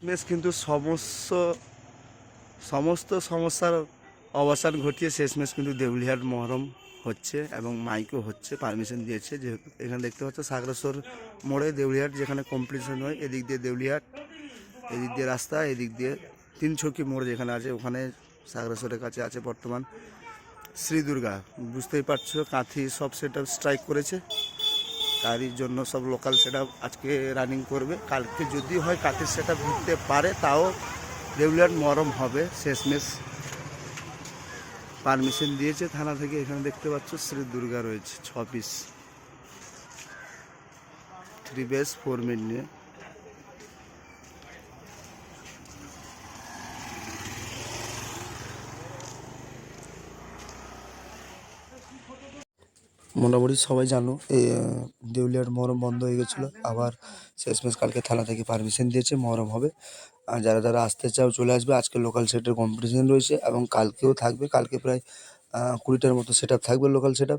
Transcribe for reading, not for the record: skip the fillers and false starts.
বেশ কিন্তু সমস্ত সমস্যার অবসান ঘটিয়ে শেষমেশ কিন্তু দেউলিহাট মহরম হচ্ছে এবং মাইকও হচ্ছে, পারমিশন দিয়েছে। যেহেতু এখানে দেখতে পাচ্ছ সাগরেশ্বর মোড়ে দেউলিহাট যেখানে কম্পিটিশন হয়, এদিক দিয়ে দেউলিহাট, এদিক দিয়ে রাস্তা, এদিক দিয়ে তিনছকি মোড় যেখানে আছে ওখানে সাগরেশ্বরের কাছে আছে বর্তমান শ্রী দুর্গা। বুঝতেই পারছো কাঁথি সব সেট স্ট্রাইক করেছে, তারই জন্য সব লোকাল সেট আজকে রানিং করবে। কালকে যদি হয় কাঁথির সেট ঘুরতে পারে, তাও দেউলিহাট মহরম হবে। শেষমেশ পারমিশন দিয়েছে থানা থেকে। এখানে দেখতে পাচ্ছ শ্রী দুর্গা রয়েছে 6 পিস 3 বেস 4 মিড নিয়ে। মোটামুটি সবাই জানো এই দেউলিয়ার মহরম বন্ধ হয়ে গেছিলো, আবার শেষমেশ কালকে থানা থেকে পারমিশন দিয়েছে, মহরম হবে। আর যারা যারা আসতে চাও চলে আসবে। আজকে লোকাল সেটের কম্পিটিশন রয়েছে এবং কালকেও থাকবে। কালকে প্রায় 20টার মতো সেট থাকবে লোকাল সেট।